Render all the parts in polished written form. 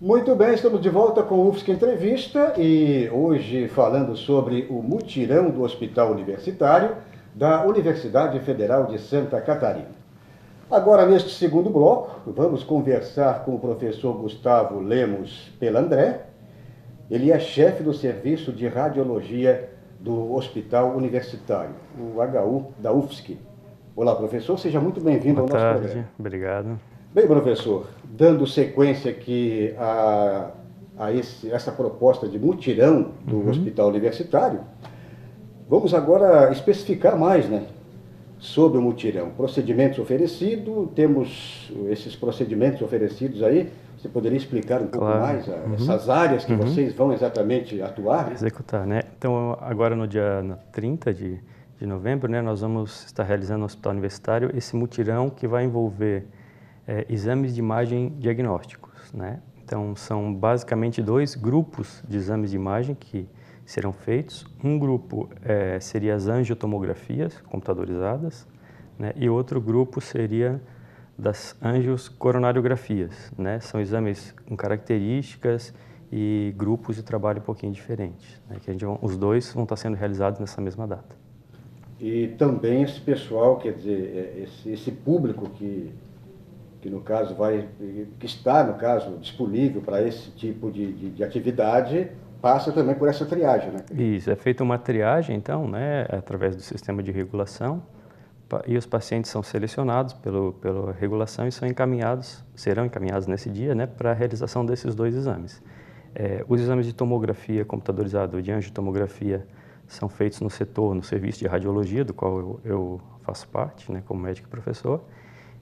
Muito bem, estamos de volta com o UFSC Entrevista e hoje falando sobre o mutirão do Hospital Universitário da Universidade Federal de Santa Catarina. Agora, neste segundo bloco, vamos conversar com o professor Gustavo Lemos Pelandré. Ele é chefe do Serviço de Radiologia do Hospital Universitário, o HU da UFSC. Olá, professor, seja muito bem-vindo ao nosso programa. Boa tarde, obrigado. Bem, professor, dando sequência aqui essa proposta de mutirão do Hospital Universitário, vamos agora especificar mais, né, sobre o mutirão. Procedimentos oferecidos, temos esses procedimentos oferecidos aí. Você poderia explicar um pouco mais essas áreas que vocês vão exatamente atuar? Executar, né? Então, agora no dia 30 de novembro, né, nós vamos estar realizando no Hospital Universitário esse mutirão que vai envolver exames de imagem diagnósticos, né? Então, são basicamente dois grupos de exames de imagem que serão feitos. Um grupo seria as angiotomografias computadorizadas, né? E outro grupo seria das angiocoronariografias, né? São exames com características e grupos de trabalho um pouquinho diferentes, né? Que os dois vão estar sendo realizados nessa mesma data. E também esse pessoal, quer dizer, esse público que no caso que está, no caso, disponível para esse tipo de atividade, passa também por essa triagem, né? Isso, é feita uma triagem, então, né, através do sistema de regulação, e os pacientes são selecionados pela regulação e serão encaminhados nesse dia, né, para a realização desses dois exames. Os exames de tomografia computadorizada ou de angiotomografia são feitos no serviço de radiologia, do qual eu faço parte, né, como médico e professor.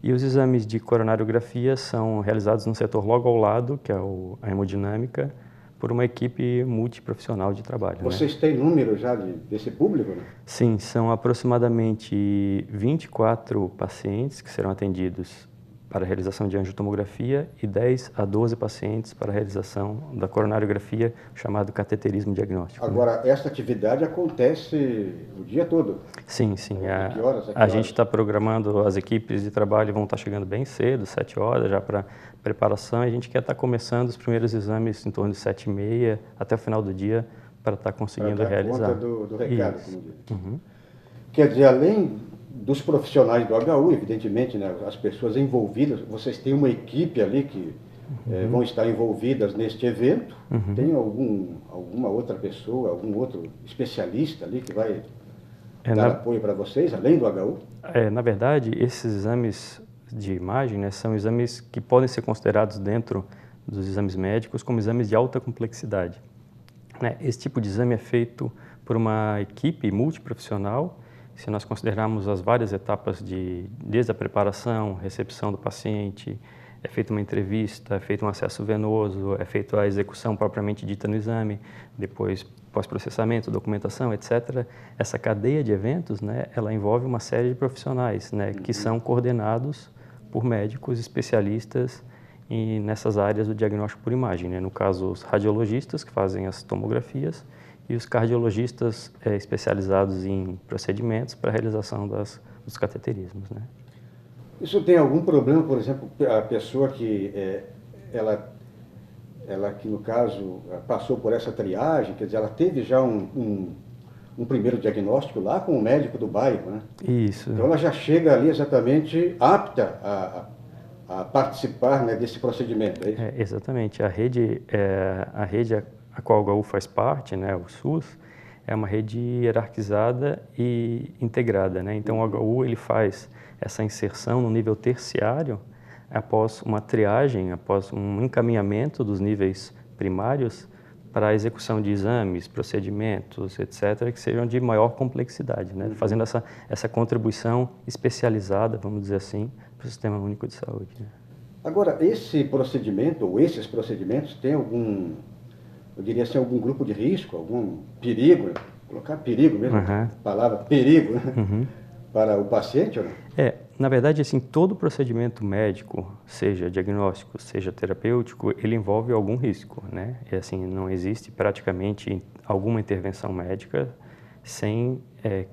E os exames de coronariografia são realizados no setor logo ao lado, que é a hemodinâmica, por uma equipe multiprofissional de trabalho. Vocês têm número já desse público, né? Sim, são aproximadamente 24 pacientes que serão atendidos para a realização de angiotomografia e 10 a 12 pacientes para a realização da coronariografia, chamado cateterismo diagnóstico. Agora, essa atividade acontece o dia todo? Sim, sim. Que horas? A gente está programando, as equipes de trabalho vão estar chegando bem cedo, 7 horas já para preparação, e a gente quer estar começando os primeiros exames em torno de 7h30 até o final do dia para estar conseguindo realizar. Conta do recado, como diz. Quer dizer, além dos profissionais do HU, evidentemente, né, as pessoas envolvidas, vocês têm uma equipe ali que vão estar envolvidas neste evento. Tem alguma outra pessoa, algum outro especialista ali que vai dar apoio para vocês, além do HU? Na verdade, esses exames de imagem, né, são exames que podem ser considerados dentro dos exames médicos como exames de alta complexidade. Esse tipo de exame é feito por uma equipe multiprofissional. Se nós considerarmos as várias etapas desde a preparação, recepção do paciente, é feita uma entrevista, é feito um acesso venoso, é feita a execução propriamente dita no exame, depois pós-processamento, documentação, etc. Essa cadeia de eventos, né, ela envolve uma série de profissionais, né, que são coordenados por médicos especialistas nessas áreas do diagnóstico por imagem, né? No caso, os radiologistas que fazem as tomografias e os cardiologistas especializados em procedimentos para a realização dos cateterismos, né? Isso tem algum problema, por exemplo, a pessoa que ela que no caso passou por essa triagem, quer dizer, ela teve já um primeiro diagnóstico lá com o médico do bairro, né? Isso. Então ela já chega ali exatamente apta a participar, né, desse procedimento, é isso? Exatamente. A rede a qual o HU faz parte, né, o SUS, é uma rede hierarquizada e integrada, né? Então o HU ele faz essa inserção no nível terciário após uma triagem, após um encaminhamento dos níveis primários para a execução de exames, procedimentos, etc., que sejam de maior complexidade, né? Fazendo essa contribuição especializada, vamos dizer assim, para o Sistema Único de Saúde, né? Agora, esse procedimento, ou esses procedimentos, tem eu diria assim, algum grupo de risco, algum perigo, colocar perigo mesmo, palavra perigo, né? Para o paciente, ou não? Na verdade, assim, todo procedimento médico, seja diagnóstico, seja terapêutico, ele envolve algum risco, né? E assim, não existe praticamente alguma intervenção médica sem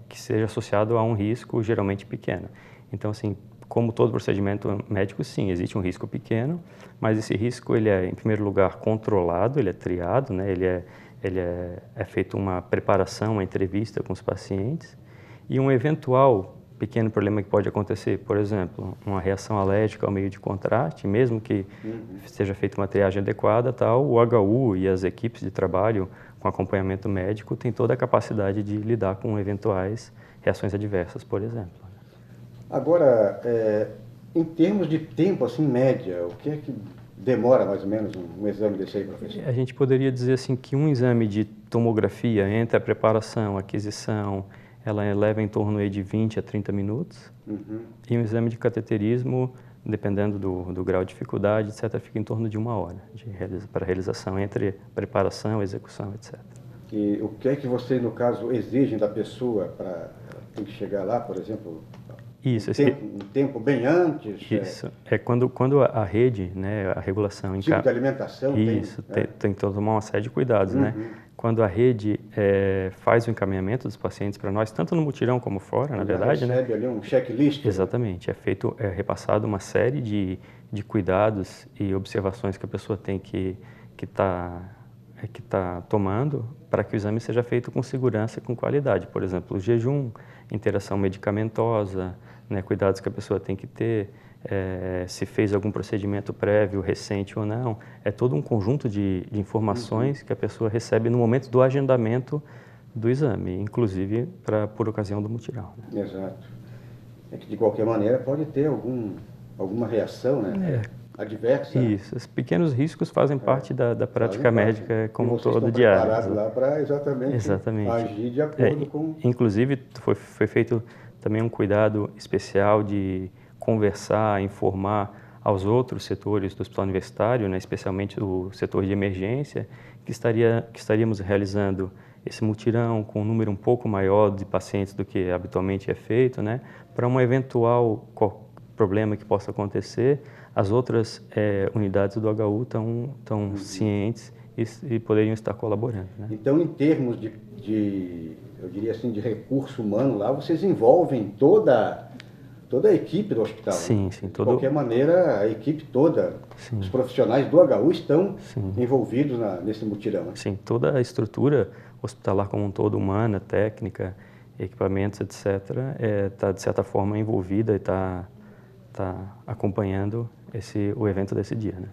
que seja associado a um risco geralmente pequeno. Então, assim, como todo procedimento médico, sim, existe um risco pequeno, mas esse risco ele é, em primeiro lugar, controlado, ele é triado, né? É feita uma preparação, uma entrevista com os pacientes e um eventual pequeno problema que pode acontecer, por exemplo, uma reação alérgica ao meio de contraste, mesmo que seja feita uma triagem adequada, tal, o HU e as equipes de trabalho com acompanhamento médico têm toda a capacidade de lidar com eventuais reações adversas, por exemplo. Agora, em termos de tempo, assim, média, o que é que demora mais ou menos um exame desse aí, professor? A gente poderia dizer assim que um exame de tomografia entre a preparação, a aquisição, ela leva em torno aí de 20 a 30 minutos. E um exame de cateterismo, dependendo do grau de dificuldade, etc., fica em torno de 1 hora para realização entre preparação, execução, etc. E o que é que você, no caso, exigem da pessoa para tem que chegar lá, por exemplo? Isso, um tempo bem antes? Isso. Quando a rede, né, a regulação... Tipo de alimentação? Isso, tem que tomar uma série de cuidados, né? Quando a rede faz o encaminhamento dos pacientes para nós, tanto no mutirão como fora, na verdade, né? Recebe ali um checklist? Exatamente. É repassado uma série de cuidados e observações que a pessoa tem que tá tomando para que o exame seja feito com segurança e com qualidade. Por exemplo, o jejum, interação medicamentosa, né, cuidados que a pessoa tem que ter, se fez algum procedimento prévio, recente ou não. É todo um conjunto de informações que a pessoa recebe no momento do agendamento do exame, inclusive por ocasião do mutirão. Né? Exato. É que, de qualquer maneira, pode ter alguma reação, né? Adversa. Isso, os pequenos riscos fazem parte da prática médica como um todo diária. diária. Preparados lá para exatamente agir de acordo com... Inclusive, foi feito também um cuidado especial de conversar, informar aos outros setores do hospital universitário, né, especialmente o setor de emergência, que estaríamos realizando esse mutirão com um número um pouco maior de pacientes do que habitualmente é feito, né, para um eventual problema que possa acontecer. As outras unidades do HU estão cientes e poderiam estar colaborando. Né? Então, em termos eu diria assim, de recurso humano lá, vocês envolvem toda a equipe do hospital? Sim, né? sim. De qualquer maneira, a equipe toda, os profissionais do HU estão envolvidos nesse mutirão. Né? Sim, toda a estrutura hospitalar como um todo, humana, técnica, equipamentos, etc., está, de certa forma, envolvida e está acompanhando o evento desse dia. Né?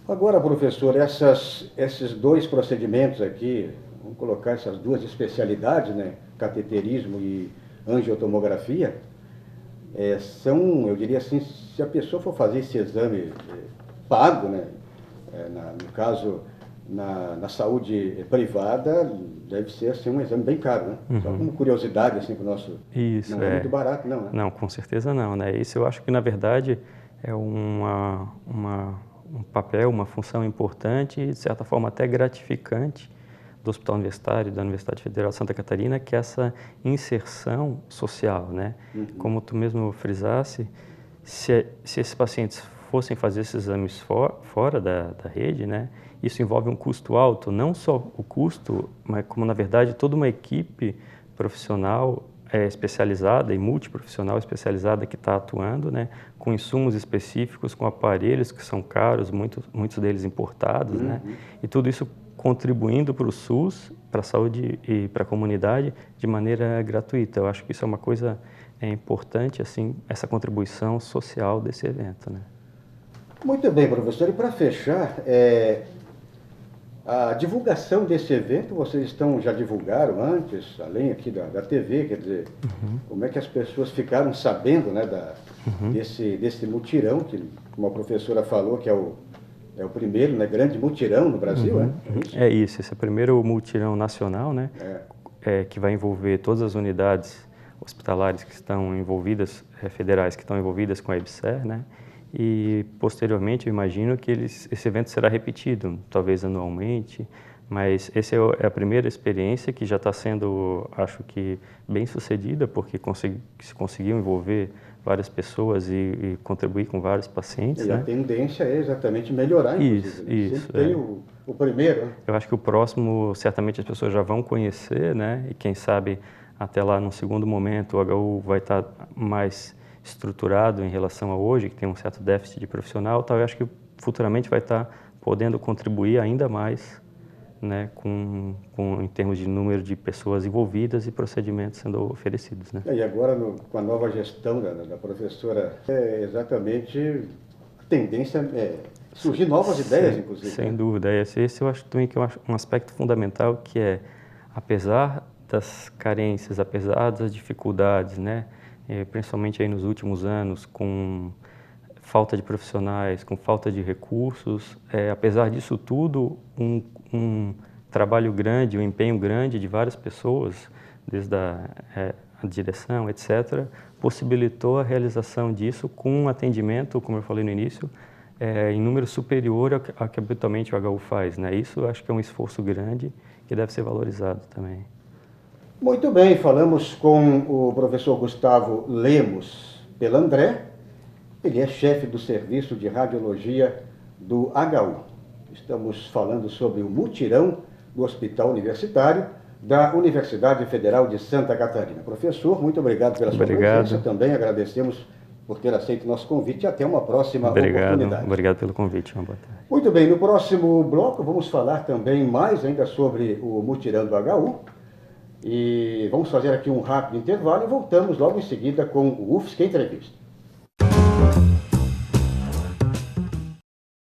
Agora, professor, esses dois procedimentos aqui, vamos colocar essas duas especialidades, né, cateterismo e angiotomografia, são, eu diria assim, se a pessoa for fazer esse exame pago, né, no caso, na saúde privada, deve ser assim, um exame bem caro, né? Só como curiosidade, assim, para o nosso... Isso, não é muito barato, não, né? Não, com certeza não, né? Isso eu acho que, na verdade, é um papel, uma função importante e, de certa forma, até gratificante do Hospital Universitário, da Universidade Federal de Santa Catarina, que é essa inserção social, né? Como tu mesmo frisasse, se esses pacientes fossem fazer esses exames fora da rede, né? Isso envolve um custo alto, não só o custo, mas como, na verdade, toda uma equipe profissional especializada e multiprofissional especializada que está atuando, né, com insumos específicos, com aparelhos que são caros, muitos deles importados, né, e tudo isso contribuindo para o SUS, para a saúde e para a comunidade de maneira gratuita. Eu acho que isso é uma coisa importante, assim, essa contribuição social desse evento, né. Muito bem, professor. E para fechar, a divulgação desse evento, vocês já divulgaram antes, além aqui da TV, quer dizer, como é que as pessoas ficaram sabendo, né, desse mutirão, que, como a professora falou, que é o primeiro, né, grande mutirão no Brasil, né? É isso, esse é o primeiro mutirão nacional, né, que vai envolver todas as unidades hospitalares que estão envolvidas, federais que estão envolvidas com a EBSER, né, e posteriormente eu imagino que esse evento será repetido, talvez anualmente, mas essa é a primeira experiência que já está sendo, acho que, bem sucedida, porque se conseguiu envolver várias pessoas e contribuir com vários pacientes. E né? A tendência é exatamente melhorar, inclusive. Isso. Sempre tem o primeiro. Né? Eu acho que o próximo, certamente as pessoas já vão conhecer, né? E quem sabe até lá, num segundo momento, o HU vai estar mais estruturado em relação a hoje, que tem um certo déficit de profissional, tal, eu acho que futuramente vai estar podendo contribuir ainda mais, né, em termos de número de pessoas envolvidas e procedimentos sendo oferecidos, né? E agora, com a nova gestão da professora, exatamente a tendência é surgir novas ideias, inclusive. Sem né? dúvida. Esse eu acho também que eu acho um aspecto fundamental, que é, apesar das carências, apesar das dificuldades, né, principalmente aí nos últimos anos, com falta de profissionais, com falta de recursos, apesar disso tudo, um trabalho grande, um empenho grande de várias pessoas, desde a direção, etc., possibilitou a realização disso com um atendimento, como eu falei no início, em número superior ao que habitualmente o HU faz, né? Isso eu acho que é um esforço grande que deve ser valorizado também. Muito bem, falamos com o professor Gustavo Lemos Pelandré. Ele é chefe do Serviço de Radiologia do HU. Estamos falando sobre o mutirão do Hospital Universitário da Universidade Federal de Santa Catarina. Professor, muito obrigado pela sua presença. Também agradecemos por ter aceito o nosso convite e até uma próxima oportunidade. Obrigado pelo convite. Uma boa tarde. Muito bem, no próximo bloco vamos falar também mais ainda sobre o mutirão do HU. E vamos fazer aqui um rápido intervalo e voltamos logo em seguida com o UFSC Entrevista.